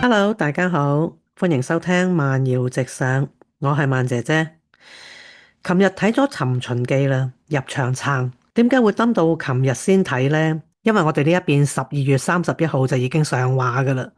Hello，大家好，歡迎收聽慢搖直上，我係慢姐姐。琴日睇咗《尋秦記》啦，入場撐。點解會等到琴日先睇呢？因為我哋呢一邊12月31號就已經上畫噶啦。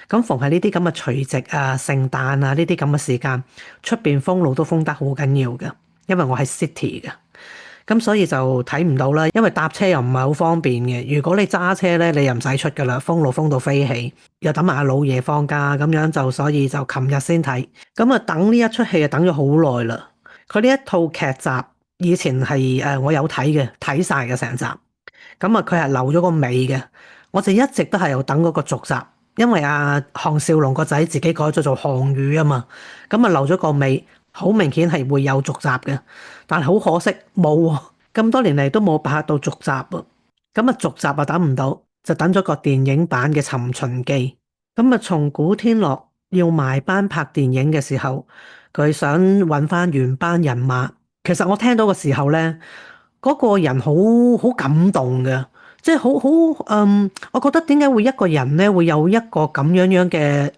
咁逢係呢啲咁嘅除夕啊、聖誕啊呢啲咁嘅時間，出邊封路都封得好緊要噶。因為我係 City 嘅。咁所以就睇唔到啦，因為搭車又唔係好方便嘅。如果你揸車咧，你又唔使出噶啦，封路封到飛起，又等埋阿老爺放假咁樣就，所以就琴日先睇。咁啊，等呢一出戲啊，等咗好耐啦。佢呢一套劇集以前係我有睇嘅，睇晒嘅成集。咁啊，佢係留咗個尾嘅，我就一直都係有等嗰個續集，因為阿項少龍個仔自己改咗做項羽啊嘛，咁啊留咗個尾，好明顯係會有續集嘅，但係好可惜冇喎，咁多年嚟都冇拍到續集啊，咁啊續集啊等唔到，就等咗個電影版嘅《尋秦記》，咁啊從古天樂要埋班拍電影嘅時候，佢想揾翻原班人馬，其實我聽到嘅時候咧。嗰個人好感動嘅，即係我覺得點解會一個人咧會有一個咁樣嘅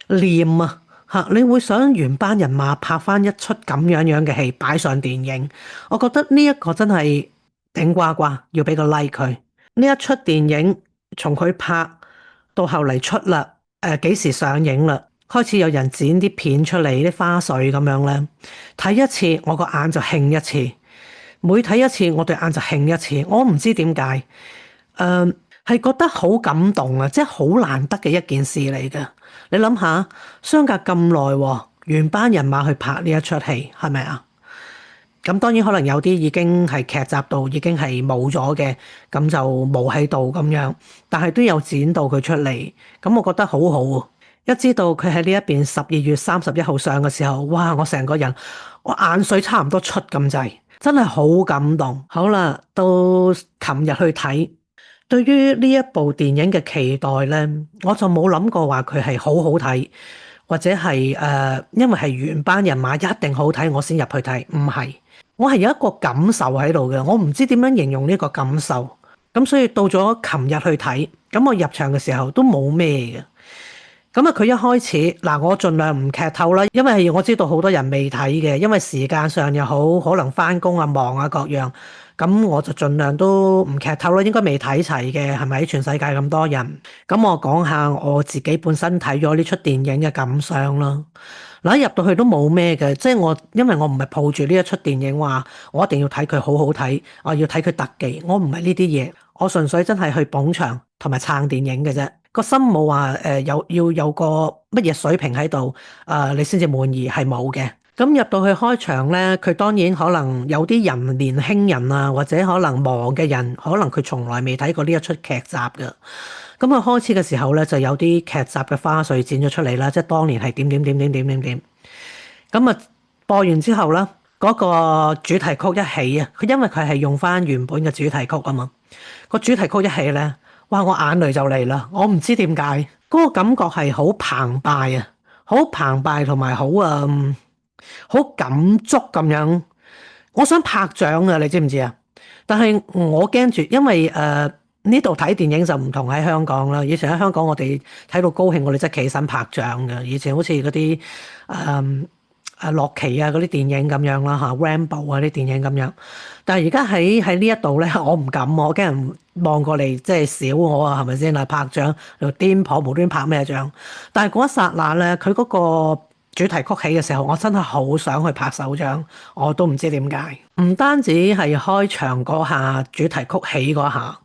念啊嚇，你會想原班人馬拍翻一出咁樣嘅戲擺上電影，我覺得呢一個真係頂呱呱，要俾個 like 佢。呢一出電影從佢拍到後嚟出啦，幾時上映啦？開始有人剪啲片出嚟，啲花絮咁樣咧，睇一次我個眼就興一次。每睇一次，我對眼就興一次。我唔知點解，係覺得好感動啊！即係好難得嘅一件事嚟嘅。你諗下，相隔咁耐，原班人馬去拍呢一出戲，係咪啊？咁當然可能有啲已經係劇集度已經係冇咗嘅，咁就冇喺度咁樣。但係都有剪到佢出嚟，咁我覺得好好啊！一知道佢喺呢一邊12月31號上嘅時候，哇！我成個人我眼水差唔多出咁滯。真係好感動。好啦，到琴日去睇，對於呢一部電影嘅期待呢，我就冇諗過話佢係好好睇，或者係因為係原班人馬一定好睇，我先入去睇。唔係，我係有一個感受喺度嘅，我唔知點樣形容呢個感受。咁所以到咗琴日去睇，咁我入場嘅時候都冇咩嘅。咁啊，佢一開始嗱，我盡量唔劇透啦，因為我知道好多人未睇嘅，因為時間上又好，可能翻工啊、忙啊各樣，咁我就盡量都唔劇透啦。應該未睇齊嘅，係咪？全世界咁多人，咁我講下我自己本身睇咗呢出電影嘅感想啦。嗱，一入到去都冇咩嘅，即係因為我唔係抱住呢一出電影話，我一定要睇佢好好睇，我要睇佢特技，我唔係呢啲嘢，我純粹真係去捧場同埋撐電影嘅啫。個心冇話要有個乜嘢水平喺度，你先至滿意，係冇嘅。咁入到去開場咧，佢當然可能有啲人年輕人啊，或者可能忙嘅人，可能佢從來未睇過呢一出劇集嘅。咁啊開始嘅時候咧，就有啲劇集嘅花絮剪咗出嚟啦，即係當年係點點點點點點點。咁啊播完之後啦，嗰個主題曲一起啊，佢因為佢係用翻原本嘅主題曲啊嘛，個主題曲一起咧。哇！我眼淚就嚟啦，我唔知點解，嗰個感覺係好澎湃啊，好澎湃同埋好感觸咁樣。我想拍掌啊，你知唔知啊？但係我驚住，因為呢度睇電影就唔同喺香港啦。以前喺香港我哋睇到高興，我哋真係企身拍掌嘅。以前好似嗰啲洛奇啊嗰啲電影咁樣啦嚇，Rambo 啊啲電影咁樣。但係而家喺呢一度咧，我唔敢，我驚人望過嚟即係笑我啊，係咪先啊？拍掌又癲婆無端拍咩掌？但係嗰一剎那咧，佢嗰個主題曲起嘅時候，我真係好想去拍手掌，我都唔知點解。唔單止係開場嗰下主題曲起嗰下，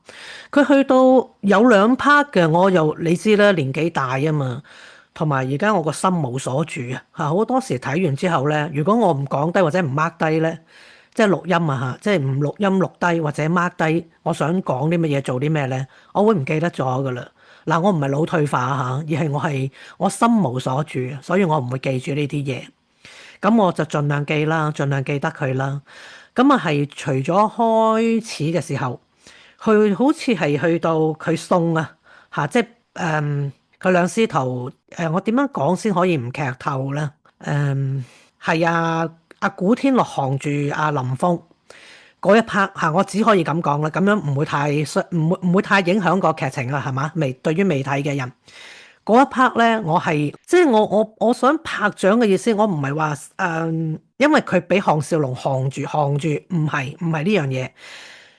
佢去到有兩 part 嘅，我又你知啦，年紀大啊嘛。同埋而家我個心無所住啊！嚇好多時睇完之後咧，如果我唔講低或者唔 mark 低咧，即係錄音啊嚇，即係唔錄音錄低或者 mark 低，我想講啲乜嘢做啲咩咧，我會唔記得咗噶啦。嗱，我唔係腦退化嚇，而係我心無所住，所以我唔會記住呢啲嘢。咁我就盡量記啦，盡量記得佢啦。咁啊係除咗開始嘅時候，佢好似係去到佢送啊嚇，即係佢兩師徒，我點樣講先可以唔劇透咧？係阿古天樂扛住阿林峰嗰一 part 嚇，我只可以咁講啦，咁樣唔會太影響個劇情啊，係嘛？對於未睇嘅人，嗰一 part 咧，我係即係我想拍掌嘅意思，我唔係話因為佢俾項少龍扛住，唔係呢樣嘢，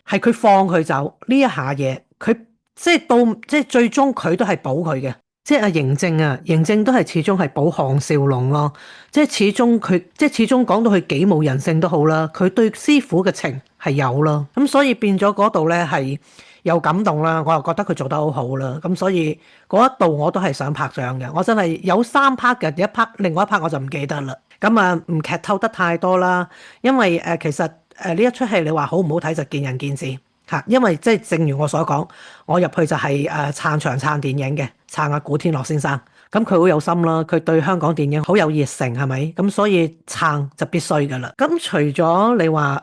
係佢放佢走呢一下嘢，佢即係到即係最終佢都係保佢嘅。即係阿嬴政都係始終係保項少龍咯。即係始終講到佢幾冇人性都好啦，佢對師傅嘅情係有咯。咁所以變咗嗰度咧係有感動啦，我又覺得佢做得好好啦。咁所以嗰一度我都係想拍掌嘅。我真係有3 part 嘅，一 part 另外一 part 我就唔記得啦。咁啊唔劇透得太多啦，因為其實呢一出戲你話好唔好睇就見仁見智。嚇，因為即係正如我所講，我入去就係撐場撐電影嘅，撐阿古天樂先生。咁佢好有心啦，佢對香港電影好有熱誠，係咪？咁所以撐就必須噶啦。咁除咗你話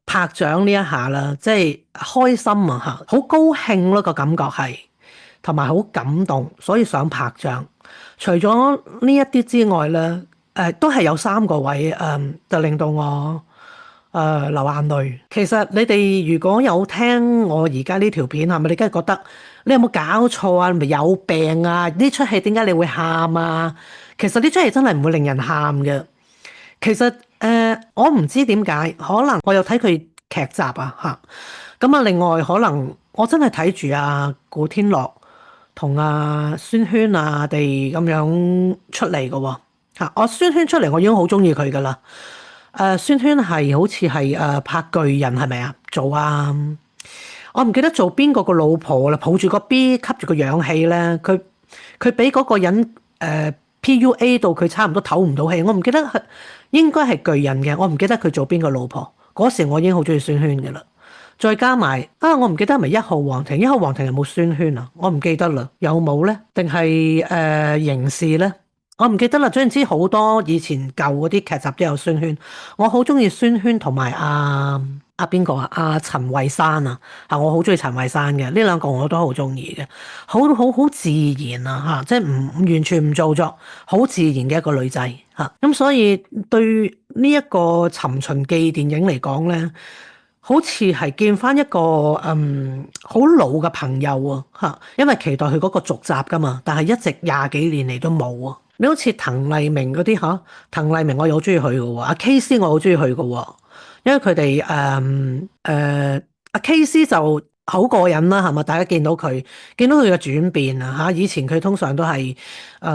拍掌呢一下啦，即係開心啊嚇，好高興咯個感覺係，同埋好感動，所以想拍掌。除咗呢一啲之外咧，都係有3個位就令到我流眼淚。其實你哋如果有聽我而家呢條片，係咪你梗係覺得你有冇搞錯啊？你咪有病啊？呢出戲點解你會喊啊？其實呢出戲真係唔會令人喊嘅。其實我唔知點解，可能我有睇佢劇集啊嚇。咁啊，另外可能我真係睇住阿古天樂同阿孫軒啊哋咁樣出嚟嘅喎嚇。我孫軒出嚟，我已經好中意佢噶啦。孫軒係好似係拍巨人係咪啊？做啊，我唔記得做邊個老婆啦，抱住個 B 吸住個氧氣咧，佢俾嗰個人PUA 到佢差唔多唞唔到氣，我唔記得係應該係巨人嘅，我唔記得佢做邊個老婆。嗰時我已經好中意孫軒嘅啦，再加埋我唔記得係咪1號皇庭有冇孫軒啊？我唔記得啦，有冇咧？定係刑事咧？我唔記得啦，總言之好多以前舊嗰啲劇集都有孫軒，我好中意孫軒同埋阿邊個啊？阿陳慧珊啊，我好中意陳慧珊嘅，呢2個我都好中意嘅，好自然啊嚇，即係唔完全唔做作，好自然嘅一個女仔嚇。咁所以對呢一個《尋秦記》電影嚟講咧，好似係見翻一個好老嘅朋友啊嚇，因為期待佢嗰個續集噶嘛，但係一直20幾年嚟都冇啊。你好似滕麗明嗰啲嚇，滕麗明我又好中意佢嘅喎，阿 KC 我好中意佢嘅喎，因為佢哋阿 KC 就好過癮啦，係咪？大家見到佢嘅轉變啊嚇，以前佢通常都係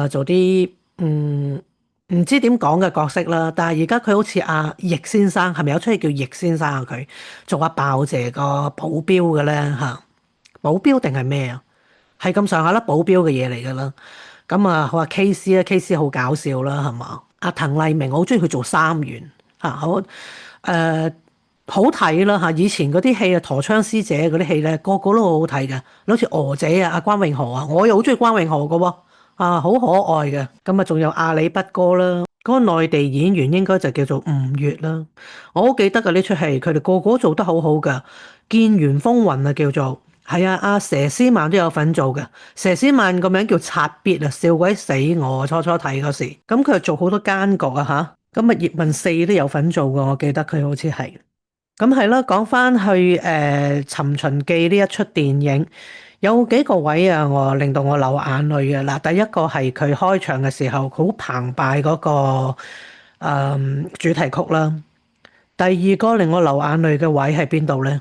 做啲唔知點講嘅角色啦，但係而家佢好似阿易先生，係咪有出戲叫易先生啊？佢做阿鮑姐個保鏢嘅咧嚇，保鏢定係咩啊？係咁上下啦，保鏢嘅嘢嚟㗎啦。咁啊，好話 KC 啊，KC 好搞笑啦，係嘛？阿滕麗明我好中意佢做三元嚇，好睇啦嚇。以前嗰啲戲啊，陀槍師姐嗰啲戲咧，個個都好好睇嘅。好似娥姐啊，阿關詠荷啊，我又好中意關詠荷嘅喎，好可愛嘅。咁啊，仲有阿里不哥啦，嗰個內地演員應該就叫做吳越啦。我好記得嘅呢出戲，佢哋個個都做得好好嘅，《劍緣風雲》啊叫做。係啊，阿佘詩曼都有份做嘅。佘詩曼個名叫擦別啊，笑鬼死我！初初睇嗰時，咁佢又做好多奸角啊吓。咁啊，葉問4都有份做嘅，我記得佢好似係。咁係啦，講翻去《尋秦記》呢一出電影，有幾個位啊，我令到我流眼淚嘅嗱。第一個係佢開場嘅時候好澎湃嗰個主題曲啦。第二個令我流眼淚嘅位喺邊度咧？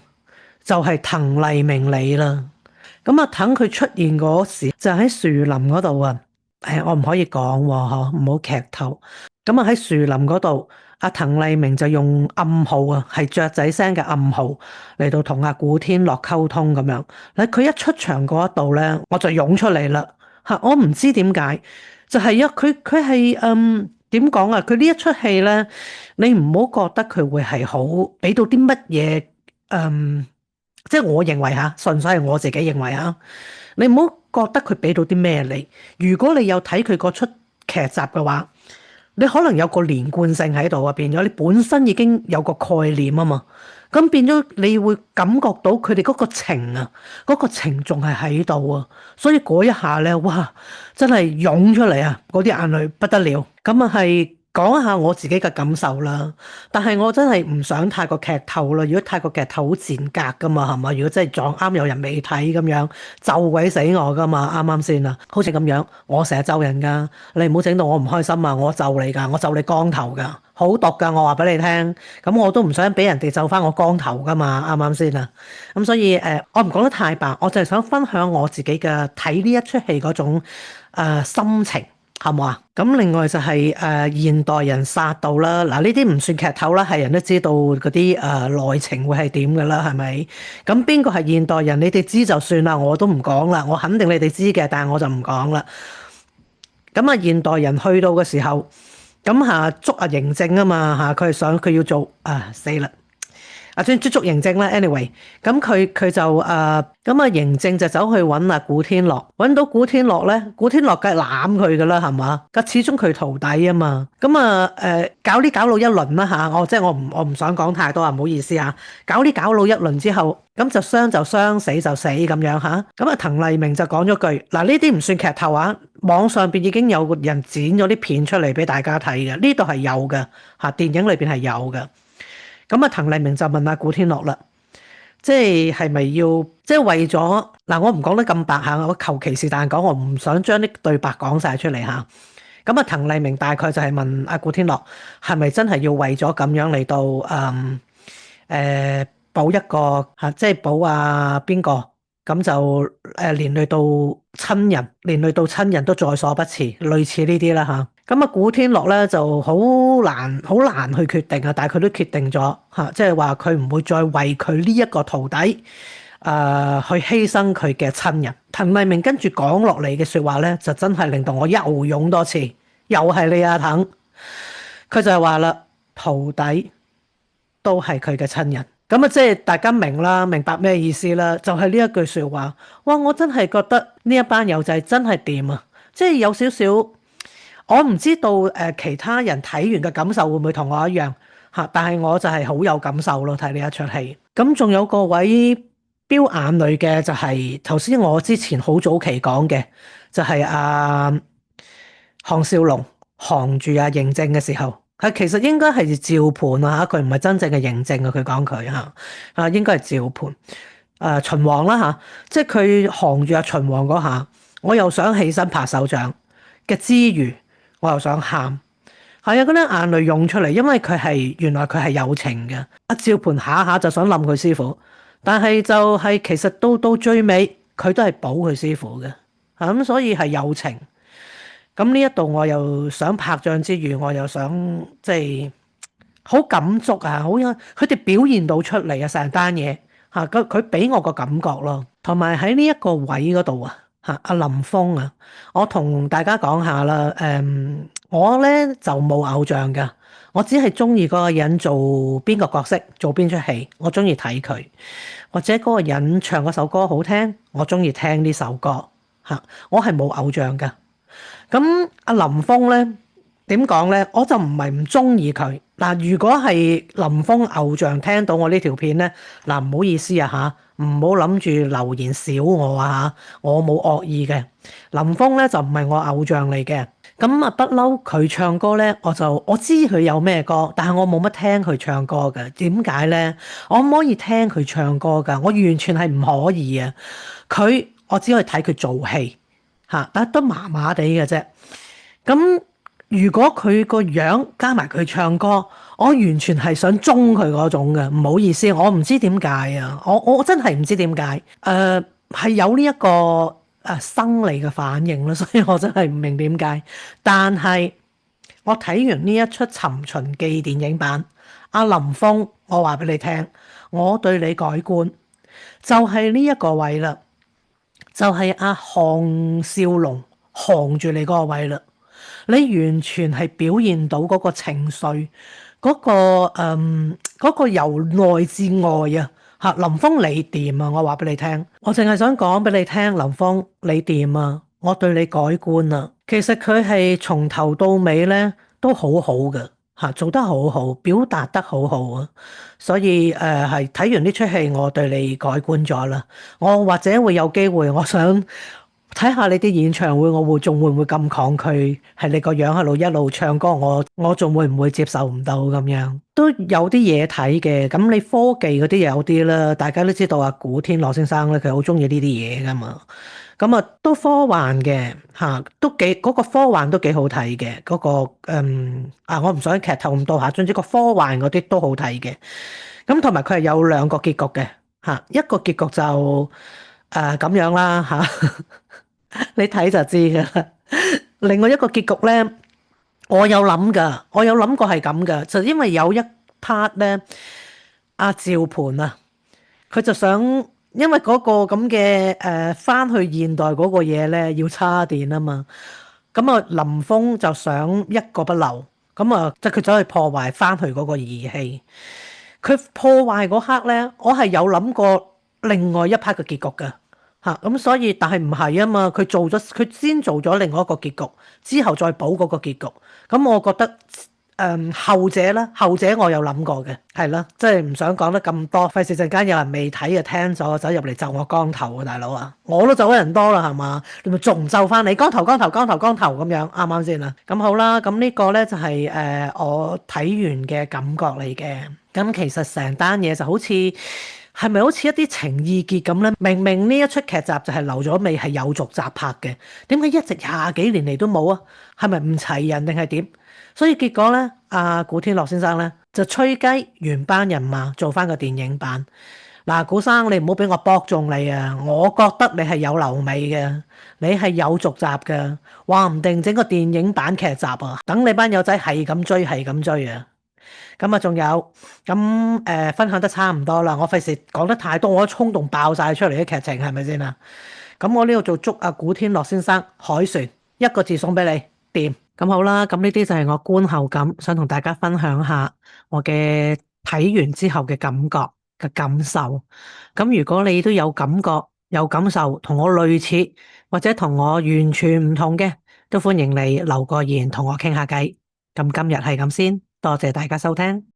就係滕麗明你啦，咁啊等佢出現嗰時就喺樹林嗰度啊，我唔可以講喎，唔好劇透。咁啊喺樹林嗰度，阿滕麗明就用暗號啊，係雀仔聲嘅暗號嚟到同阿古天樂溝通咁樣。嗱，佢一出場嗰一度咧，我就湧出嚟啦嚇，我唔知點解，就係佢係點講啊？佢呢一出戲咧，你唔好覺得佢會係好俾到啲乜嘢即係我認為嚇，純粹係我自己認為嚇。你唔好覺得佢俾到啲咩你。如果你有睇佢嗰出劇集嘅話，你可能有個連貫性喺度啊，變咗你本身已經有個概念啊嘛。咁變咗你會感覺到佢哋嗰個情啊，嗰個情仲係喺度啊。所以嗰一下咧，哇，真係湧出嚟啊！嗰啲眼淚不得了。咁啊係講下我自己嘅感受啦，但係我真係唔想太過劇透啦。如果太過劇透好賤格噶嘛，係嘛？如果真係撞啱有人未睇咁樣，就鬼死我噶嘛，啱啱先啊？好似咁樣，我成日咒人噶，你唔好整到我唔開心啊！我咒你噶，我咒你光頭噶，好毒噶，我話俾你聽。咁我都唔想俾人哋咒翻我光頭噶嘛，啱啱先啊？咁所以我唔講得太白，我就係想分享我自己嘅睇呢一出戲嗰種心情。係嘛啊？咁另外就係現代人殺到啦，嗱呢啲唔算劇透啦，係人都知道嗰啲內情會係點噶啦，係咪？咁邊個係現代人？你哋知就算啦，我都唔講啦，我肯定你哋知嘅，但係我就唔講啦。咁啊，現代人去到嘅時候，咁捉阿嬴政啊嘛嚇，佢係想佢要做死啦！算捉嬴政啦，anyway，咁佢就咁啊，嬴政就走去揾古天樂，揾到古天樂咧，古天樂梗係攬佢噶啦，係嘛？咁始終佢徒弟啊嘛，咁搞到一輪啦嚇，我唔想講太多啊，唔好意思啊，搞到一輪之後，咁就傷，死就死咁樣嚇，咁啊滕麗明就講咗句嗱，呢啲唔算劇透啊，網上邊已經有人剪咗啲片出嚟俾大家睇嘅，呢度係有嘅嚇，電影裏邊係有嘅。咁啊，滕麗明就問阿古天樂啦，係咪要為咗嗱？我唔講得咁白嚇，我求其是但講，我唔想將啲對白講晒出嚟嚇。咁啊，滕麗明大概就係問阿古天樂，係咪真係要為咗咁樣嚟到保一個嚇，保邊個？咁就連累到親人，連累到親人都在所不辭，類似呢啲啦嚇。咁啊，古天樂咧就好難去決定啊，但係佢都決定咗嚇，即係話佢唔會再為佢呢一個徒弟去犧牲佢嘅親人。滕麗明跟住講落嚟嘅説話咧，就真係令到我又勇多次，又係你阿滕，佢就係話啦，徒弟都係佢嘅親人。咁啊，即係大家明啦，明白咩意思啦？就係呢一句説話，哇！我真係覺得呢一班友仔真係掂啊！即係有少少，我唔知道其他人睇完嘅感受會唔會同我一樣嚇，但係我就係好有感受咯，睇呢一出戲。咁仲有個位飆眼淚嘅就係頭先我之前好早期講嘅，就係項少龍降住阿嬴政嘅時候。其實應該係趙盤啊嚇，佢唔係真正嘅嬴政啊，佢講佢嚇應該係趙盤秦王啦嚇，即係佢降住阿秦王嗰下，我又想起身拍手掌嘅之餘，我又想喊，係啊，嗰啲眼淚湧出嚟，因為原來佢係有情嘅。阿趙盤下下就想冧佢師傅，但係就係其實到最尾，佢都係保佢師傅嘅嚇，咁所以係有情。咁呢一度我又想拍掌之餘，我又想好感觸啊！佢哋表現到出嚟啊，成單嘢嚇，佢俾我個感覺咯。同埋喺呢一個位嗰度啊嚇，阿林峰啊，我同大家講下啦。我咧就冇偶像噶，我只係中意嗰個人做邊個角色，做邊出戲，我中意睇佢，或者嗰個人唱嗰首歌好聽，我中意聽呢首歌嚇。我係冇偶像噶。咁阿林峰咧點講咧？我就唔係唔中意佢嗱。如果係林峰偶像聽到我呢條片咧，嗱，唔好意思啊嚇，唔好諗住留言少我啊嚇，我冇惡意嘅。林峰咧就唔係我偶像嚟嘅。咁不嬲佢唱歌咧，我知佢有咩歌，但係我冇乜聽佢唱歌嘅。點解咧？我唔可以聽佢唱歌㗎，我完全係唔可以啊！我只可以睇佢做戲。但都麻麻地嘅啫。咁如果佢個樣加埋佢唱歌，我完全係想中佢嗰種嘅。唔好意思，我唔知點解啊！我真係唔知點解。係有呢一個生理嘅反應咯，所以我真係唔明點解。但係我睇完呢一出《尋秦記》電影版，阿林峰，我話俾你聽，我對你改觀，就係呢一個位啦。就係阿項少龍降住你嗰個位啦，你完全係表現到嗰個情緒，嗰個由內至外啊嚇！林峰你掂啊！我話俾你聽，我淨係想講俾你聽，林峰你掂啊！我對你改觀啦。其實佢係從頭到尾咧都好好嘅嚇，做得好好，表達得好好啊！所以係睇完呢出戲，我對你改觀咗啦。我或者會有機會，我想睇下你啲演唱會，我會唔會咁抗拒？係你個樣喺度一路唱歌，我仲會唔會接受唔到咁樣？都有啲嘢睇嘅。咁你科技嗰啲有啲啦，大家都知道啊，古天樂先生咧，佢好中意呢啲嘢噶嘛。咁啊，都科幻嘅嚇，都幾嗰個科幻都幾好睇嘅。嗰個我唔想劇透咁多嚇，總之個科幻嗰啲都好睇嘅。咁同埋佢係有兩個結局嘅嚇，一個結局就咁樣啦嚇。你睇就知噶啦。另外一個結局咧，我有諗噶，我有諗過係咁噶，就因為有一 part 咧，阿趙盤啊，佢就想，因為嗰個咁嘅翻去現代嗰個嘢咧要叉電啊嘛，咁啊林峰就想一個不留，咁啊即係佢走去破壞翻去嗰個儀器。佢破壞嗰刻咧，我係有諗過另外一 part 嘅結局㗎嚇，咁所以但係唔係啊嘛，佢先做咗另外一個結局，之後再補嗰個結局，咁我覺得後者啦，後者我有諗過嘅，係啦，即係唔想講得咁多，費事陣間有人未睇就聽咗走入嚟就我光頭啊，大佬啊，我都走得人多啦係嘛，你咪仲唔就翻你光頭光頭光頭光頭咁樣啱唔啱先啊？咁好啦，咁呢個咧就係我睇完嘅感覺嚟嘅。咁其實成單嘢就好似係咪好似一啲情意結咁咧？明明呢一出劇集就係留咗尾係有續集拍嘅，點解一直廿幾年嚟都冇啊？係咪唔齊人定係點？所以結果咧，阿古天樂先生咧就吹雞原班人馬做翻個電影版。嗱，古生你唔好俾我搏中你啊！我覺得你係有留尾嘅，你係有續集嘅，話唔定整個電影版劇集啊！等你班友仔係咁追係咁追啊！咁啊，仲有咁分享得差唔多啦，我費事講得太多，我都衝動爆晒出嚟啲劇情係咪先啊？咁我呢度就祝阿古天樂先生凱旋一個字送俾你，掂。咁好啦，咁呢啲就係我觀後感，想同大家分享下我嘅睇完之後嘅感覺嘅感受。咁如果你都有感覺有感受，同我類似或者同我完全唔同嘅，都歡迎你留個言同我傾下偈。咁今日係咁先，多謝大家收聽。